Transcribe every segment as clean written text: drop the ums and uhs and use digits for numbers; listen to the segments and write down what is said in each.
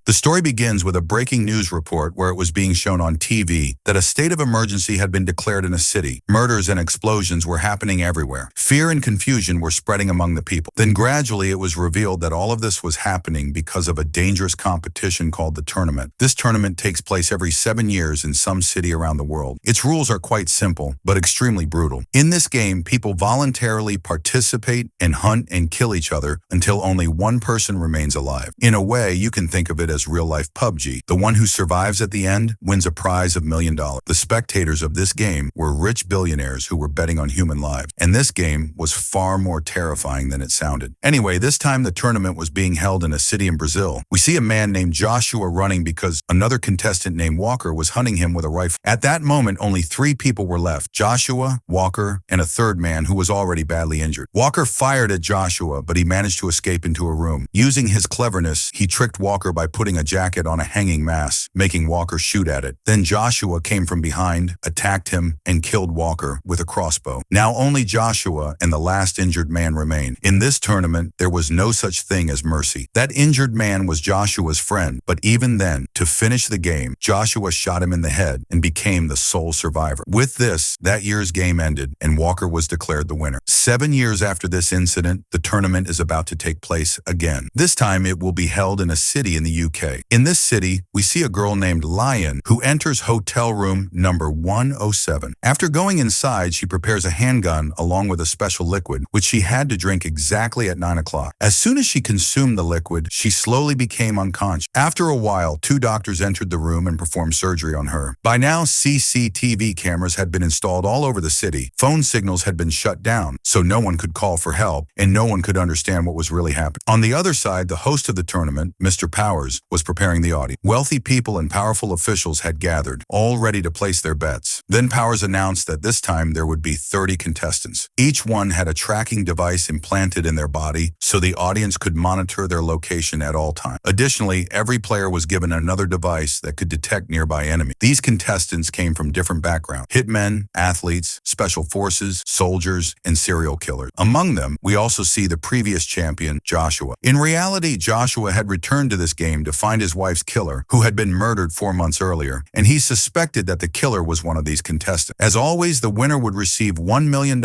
The story begins with a breaking news report where it was being shown on TV that a state of emergency had been declared in a city. Murders and explosions were happening everywhere. Fear and confusion were spreading among the people. Then gradually it was revealed that all of this was happening because of a dangerous competition called the tournament. This tournament takes place every 7 years in some city around the world. Its rules are quite simple, but extremely brutal. In this game, people voluntarily participate and hunt and kill each other until only one person remains alive. In a way, you can think of it as real-life PUBG. The one who survives at the end wins a prize of $1 million. The spectators of this game were rich billionaires who were betting on human lives, and this game was far more terrifying than it sounded. Anyway, this time the tournament was being held in a city in Brazil. We see a man named Joshua running because another contestant named Walker was hunting him with a rifle. At that moment, only 3 people were left: Joshua, Walker, and a third man who was already badly injured. Walker fired at Joshua, but he managed to escape into a room. Using his cleverness, he tricked Walker by putting a jacket on a hanging mass, making Walker shoot at it. Then Joshua came from behind, attacked him, and killed Walker with a crossbow. Now only Joshua and the last injured man remained. In this tournament, there was no such thing as mercy. That injured man was Joshua's friend, but even then, to finish the game, Joshua shot him in the head and became the sole survivor. With this, that year's game ended, and Walker was declared the winner. 7 years after this incident, the tournament is about to take place again. This time, it will be held in a city in the UK. In this city, we see a girl named Lion who enters hotel room number 107. After going inside, she prepares a handgun along with a special liquid, which she had to drink exactly at 9 o'clock. As soon as she consumed the liquid, she slowly became unconscious. After a while, 2 doctors entered the room and performed surgery on her. By now, CCTV cameras had been installed all over the city. Phone signals had been shut down, so no one could call for help, and no one could understand what was really happening. On the other side, the host of the tournament, Mr. Powers, was preparing the audience. Wealthy people and powerful officials had gathered, all ready to place their bets. Then Powers announced that this time there would be 30 contestants. Each one had a tracking device implanted in their body so the audience could monitor their location at all times. Additionally, every player was given another device that could detect nearby enemies. These contestants came from different backgrounds: hitmen, athletes, special forces, soldiers, and serial killers. Among them, we also see the previous champion, Joshua. In reality, Joshua had returned to this game to find his wife's killer, who had been murdered 4 months earlier, and he suspected that the killer was one of these contestants. As always, the winner would receive $1 million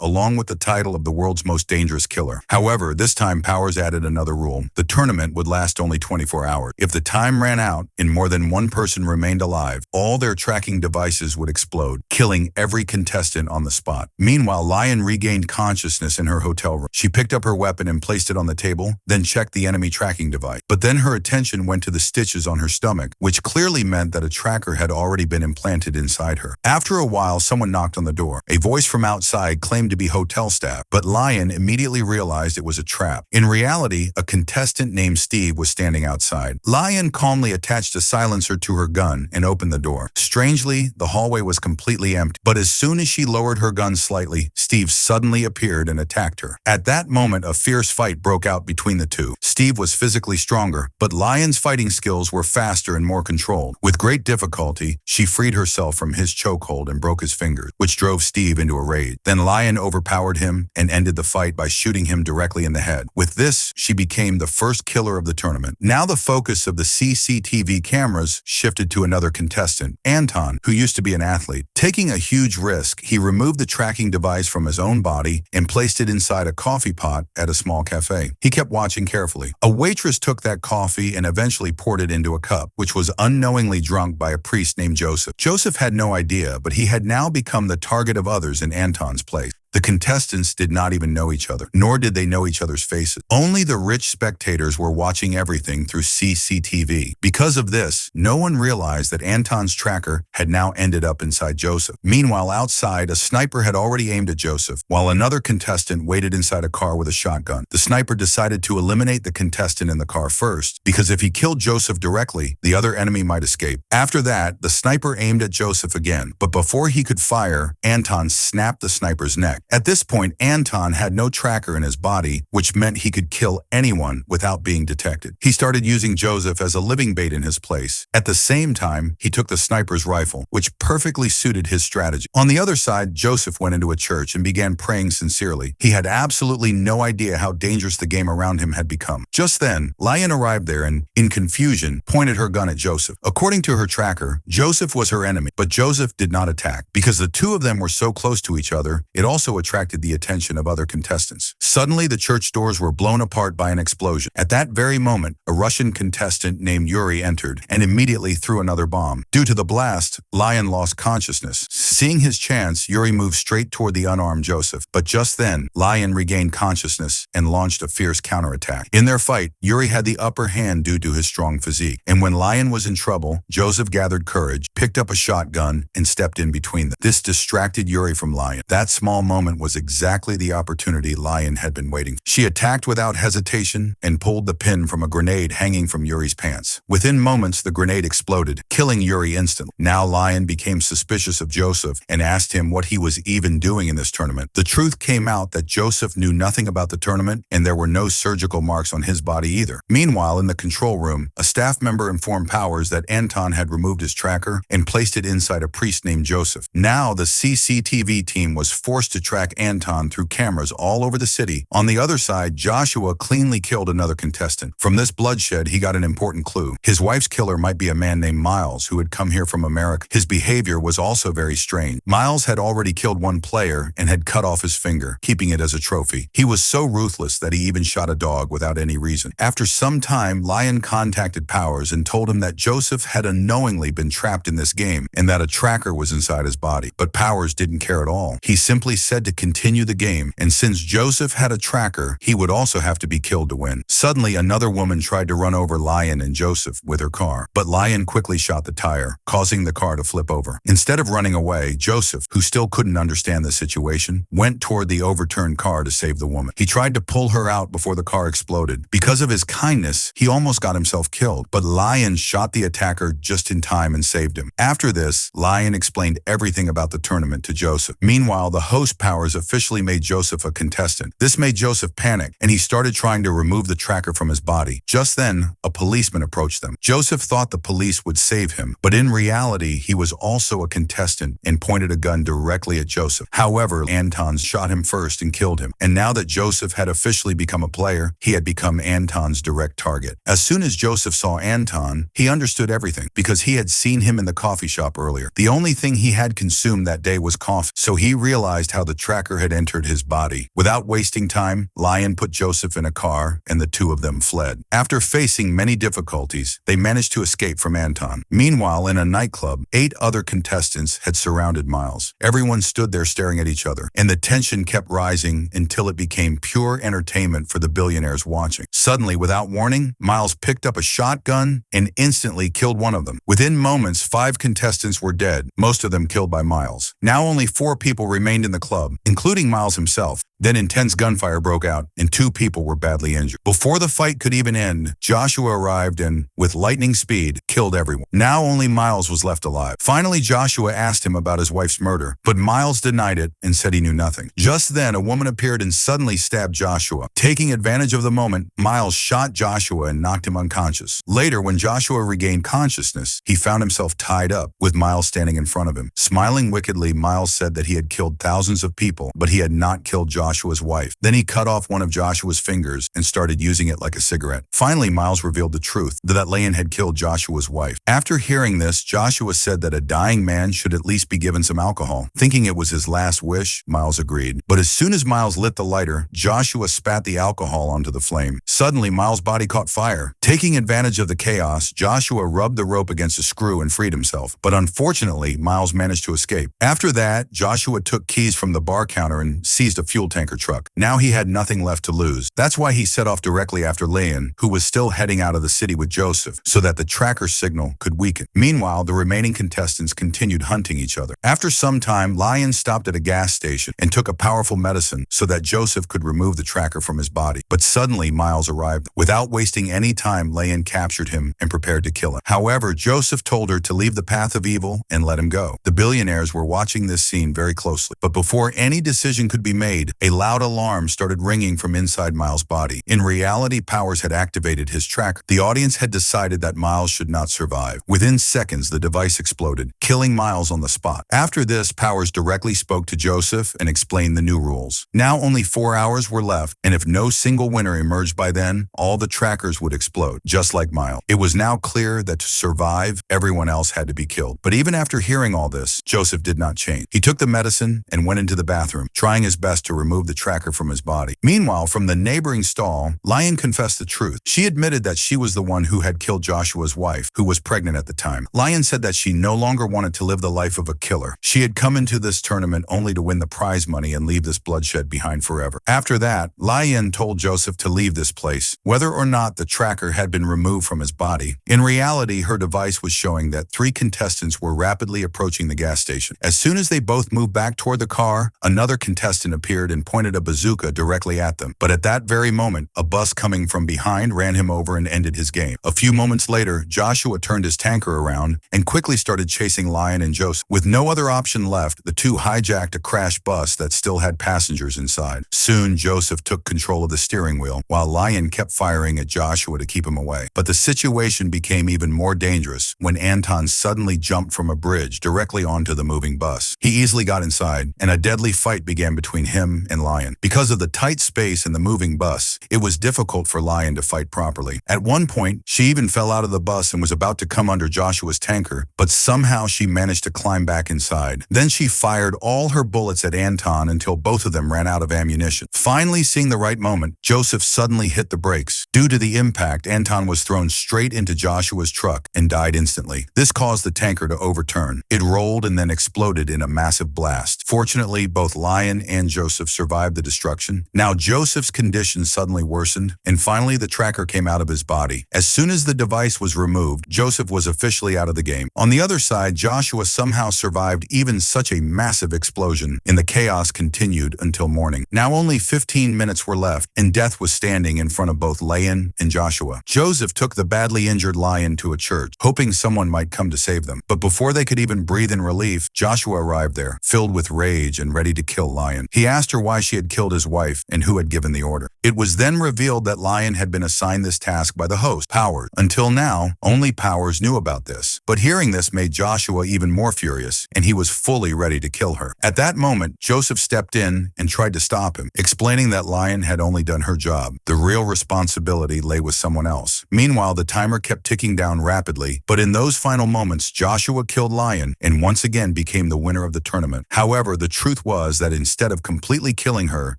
along with the title of the world's most dangerous killer. However, this time Powers added another rule. The tournament would last only 24 hours. If the time ran out and more than one person remained alive, all their tracking devices would explode, killing every contestant on the spot. Meanwhile, Lion regained consciousness in her hotel room. She picked up her weapon and placed it on the table, then checked the enemy tracking device. But then her attention went to the stitches on her stomach, which clearly meant that a tracker had already been implanted inside her. After a while, someone knocked on the door. A voice from outside claimed to be hotel staff, but Lion immediately realized it was a trap. In reality, a contestant named Steve was standing outside. Lion calmly attached a silencer to her gun and opened the door. Strangely, the hallway was completely empty, but as soon as she lowered her gun slightly, Steve suddenly appeared and attacked her. At that moment, a fierce fight broke out between the two. Steve was physically stronger, but Lion's fighting skills were faster and more controlled. With great difficulty, she freed herself from his chokehold and broke his fingers, which drove Steve into a rage. Then Lion overpowered him and ended the fight by shooting him directly in the head. With this, she became the first killer of the tournament. Now the focus of the CCTV cameras shifted to another contestant, Anton, who used to be an athlete. Taking a huge risk, he removed the tracking device from his own body and placed it inside a coffee pot at a small cafe. He kept watching carefully. A waitress took that coffee and eventually poured it into a cup, which was unknowingly drunk by a priest named Joseph. Joseph had no idea, but he had now become the target of others in Anton's place. The contestants did not even know each other, nor did they know each other's faces. Only the rich spectators were watching everything through CCTV. Because of this, no one realized that Anton's tracker had now ended up inside Joseph. Meanwhile, outside, a sniper had already aimed at Joseph, while another contestant waited inside a car with a shotgun. The sniper decided to eliminate the contestant in the car first, because if he killed Joseph directly, the other enemy might escape. After that, the sniper aimed at Joseph again, but before he could fire, Anton snapped the sniper's neck. attack. At this point, Anton had no tracker in his body, which meant he could kill anyone without being detected. He started using Joseph as a living bait in his place. At the same time, he took the sniper's rifle, which perfectly suited his strategy. On the other side, Joseph went into a church and began praying sincerely. He had absolutely no idea how dangerous the game around him had become. Just then, Lion arrived there and, in confusion, pointed her gun at Joseph. According to her tracker, Joseph was her enemy, but Joseph did not attack. Because the two of them were so close to each other, it also attracted the attention of other contestants. Suddenly, the church doors were blown apart by an explosion. At that very moment, a Russian contestant named Yuri entered and immediately threw another bomb. Due to the blast, Lion lost consciousness. Seeing his chance, Yuri moved straight toward the unarmed Joseph. But just then, Lion regained consciousness and launched a fierce counterattack. In their fight, Yuri had the upper hand due to his strong physique. And when Lion was in trouble, Joseph gathered courage, picked up a shotgun, and stepped in between them. This distracted Yuri from Lion. That small moment was exactly the opportunity Lion had been waiting for. She attacked without hesitation and pulled the pin from a grenade hanging from Yuri's pants. Within moments, the grenade exploded, killing Yuri instantly. Now Lion became suspicious of Joseph and asked him what he was even doing in this tournament. The truth came out that Joseph knew nothing about the tournament and there were no surgical marks on his body either. Meanwhile, in the control room, a staff member informed Powers that Anton had removed his tracker and placed it inside a priest named Joseph. Now the CCTV team was forced to track Anton through cameras all over the city. On the other side, Joshua cleanly killed another contestant. From this bloodshed, he got an important clue. His wife's killer might be a man named Miles who had come here from America. His behavior was also very strange. Miles had already killed one player and had cut off his finger, keeping it as a trophy. He was so ruthless that he even shot a dog without any reason. After some time, Lion contacted Powers and told him that Joseph had unknowingly been trapped in this game and that a tracker was inside his body. But Powers didn't care at all. He simply said to continue the game, and since Joseph had a tracker, he would also have to be killed to win. Suddenly, another woman tried to run over Lion and Joseph with her car, but Lion quickly shot the tire, causing the car to flip over. Instead of running away, Joseph, who still couldn't understand the situation, went toward the overturned car to save the woman. He tried to pull her out before the car exploded. Because of his kindness, he almost got himself killed, but Lion shot the attacker just in time and saved him. After this, Lion explained everything about the tournament to Joseph. Meanwhile, the host Powers officially made Joseph a contestant. This made Joseph panic, and he started trying to remove the tracker from his body. Just then, a policeman approached them. Joseph thought the police would save him, but in reality, he was also a contestant and pointed a gun directly at Joseph. However, Anton shot him first and killed him, and now that Joseph had officially become a player, he had become Anton's direct target. As soon as Joseph saw Anton, he understood everything, because he had seen him in the coffee shop earlier. The only thing he had consumed that day was coffee, so he realized how the tracker had entered his body. Without wasting time, Lion put Joseph in a car, and the two of them fled. After facing many difficulties, they managed to escape from Anton. Meanwhile, in a nightclub, 8 other contestants had surrounded Miles. Everyone stood there staring at each other, and the tension kept rising until it became pure entertainment for the billionaires watching. Suddenly, without warning, Miles picked up a shotgun and instantly killed one of them. Within moments, 5 contestants were dead, most of them killed by Miles. Now only 4 people remained in the club, including Miles himself. Then intense gunfire broke out, and 2 people were badly injured. Before the fight could even end, Joshua arrived and, with lightning speed, killed everyone. Now only Miles was left alive. Finally, Joshua asked him about his wife's murder, but Miles denied it and said he knew nothing. Just then, a woman appeared and suddenly stabbed Joshua. Taking advantage of the moment, Miles shot Joshua and knocked him unconscious. Later, when Joshua regained consciousness, he found himself tied up, with Miles standing in front of him. Smiling wickedly, Miles said that he had killed thousands of people, but he had not killed Joshua's wife. Then he cut off one of Joshua's fingers and started using it like a cigarette. Finally, Miles revealed the truth, that Lion had killed Joshua's wife. After hearing this, Joshua said that a dying man should at least be given some alcohol. Thinking it was his last wish, Miles agreed. But as soon as Miles lit the lighter, Joshua spat the alcohol onto the flame. Suddenly, Miles' body caught fire. Taking advantage of the chaos, Joshua rubbed the rope against a screw and freed himself. But unfortunately, Miles managed to escape. After that, Joshua took keys from the bar counter and seized a fuel tank. tanker truck. Now he had nothing left to lose. That's why he set off directly after Lian, who was still heading out of the city with Joseph, so that the tracker signal could weaken. Meanwhile, the remaining contestants continued hunting each other. After some time, Lian stopped at a gas station and took a powerful medicine so that Joseph could remove the tracker from his body. But suddenly, Miles arrived. Without wasting any time, Lian captured him and prepared to kill him. However, Joseph told her to leave the path of evil and let him go. The billionaires were watching this scene very closely. But before any decision could be made, a loud alarm started ringing from inside Miles' body. In reality, Powers had activated his tracker. The audience had decided that Miles should not survive. Within seconds, the device exploded, killing Miles on the spot. After this, Powers directly spoke to Joseph and explained the new rules. Now only 4 hours were left, and if no single winner emerged by then, all the trackers would explode, just like Miles. It was now clear that to survive, everyone else had to be killed. But even after hearing all this, Joseph did not change. He took the medicine and went into the bathroom, trying his best to remove the tracker from his body. Meanwhile, from the neighboring stall, Lian confessed the truth. She admitted that she was the one who had killed Joshua's wife, who was pregnant at the time. Lian said that she no longer wanted to live the life of a killer. She had come into this tournament only to win the prize money and leave this bloodshed behind forever. After that, Lian told Joseph to leave this place, whether or not the tracker had been removed from his body. In reality, her device was showing that 3 contestants were rapidly approaching the gas station. As soon as they both moved back toward the car, another contestant appeared and pointed a bazooka directly at them. But at that very moment, a bus coming from behind ran him over and ended his game. A few moments later, Joshua turned his tanker around and quickly started chasing Lian and Joseph. With no other option left, the two hijacked a crashed bus that still had passengers inside. Soon, Joseph took control of the steering wheel, while Lian kept firing at Joshua to keep him away. But the situation became even more dangerous when Anton suddenly jumped from a bridge directly onto the moving bus. He easily got inside, and a deadly fight began between him and Lian. Because of the tight space in the moving bus, it was difficult for Lian to fight properly. At one point, she even fell out of the bus and was about to come under Joshua's tanker, but somehow she managed to climb back inside. Then she fired all her bullets at Anton until both of them ran out of ammunition. Finally, seeing the right moment, Joseph suddenly hit the brakes. Due to the impact, Anton was thrown straight into Joshua's truck and died instantly. This caused the tanker to overturn. It rolled and then exploded in a massive blast. Fortunately, both Lian and Joseph survived the destruction. Now Joseph's condition suddenly worsened, and finally the tracker came out of his body. As soon as the device was removed, Joseph was officially out of the game. On the other side, Joshua somehow survived even such a massive explosion, and the chaos continued until morning. Now only 15 minutes were left, and death was standing in front of both Lian and Joshua. Joseph took the badly injured Lian to a church, hoping someone might come to save them. But before they could even breathe in relief, Joshua arrived there, filled with rage and ready to kill Lian. He asked her why she had killed his wife and who had given the order. It was then revealed that Lian had been assigned this task by the host, Powers. Until now, only Powers knew about this. But hearing this made Joshua even more furious, and he was fully ready to kill her. At that moment, Joseph stepped in and tried to stop him, explaining that Lian had only done her job. The real responsibility lay with someone else. Meanwhile, the timer kept ticking down rapidly, but in those final moments, Joshua killed Lian and once again became the winner of the tournament. However, the truth was that instead of completely killing her,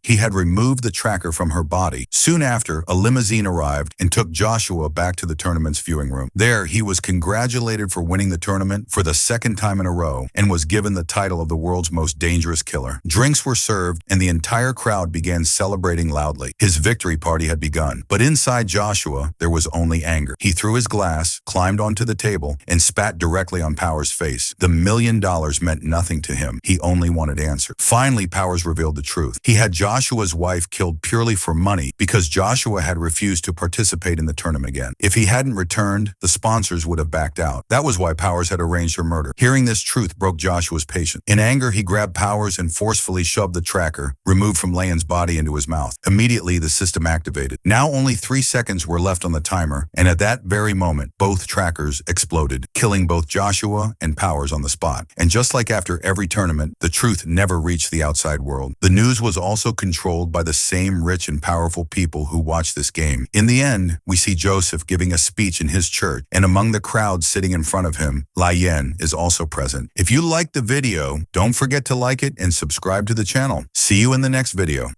he had removed the tracker from her body. Soon after, a limousine arrived and took Joshua back to the tournament's viewing room. There, he was congratulated for winning the tournament for the second time in a row and was given the title of the world's most dangerous killer. Drinks were served and the entire crowd began celebrating loudly. His victory party had begun, but inside Joshua, there was only anger. He threw his glass, climbed onto the table, and spat directly on Powers' face. The $1 million meant nothing to him. He only wanted answers. Finally, Powers revealed the truth. He had Joshua's wife killed purely for money because Joshua had refused to participate in the tournament again. If he hadn't returned, the sponsors would have backed out. That was why Powers had arranged her murder. Hearing this truth broke Joshua's patience. In anger, he grabbed Powers and forcefully shoved the tracker, removed from Lian's body, into his mouth. Immediately, the system activated. Now only 3 seconds were left on the timer, and at that very moment, both trackers exploded, killing both Joshua and Powers on the spot. And just like after every tournament, the truth never reached the outside world. The news was also controlled by the same rich and powerful people who watched this game. In the end, we see Joseph giving a speech in his church, and among the crowd sitting in front of him, Lian is also present. If you liked the video, don't forget to like it and subscribe to the channel. See you in the next video.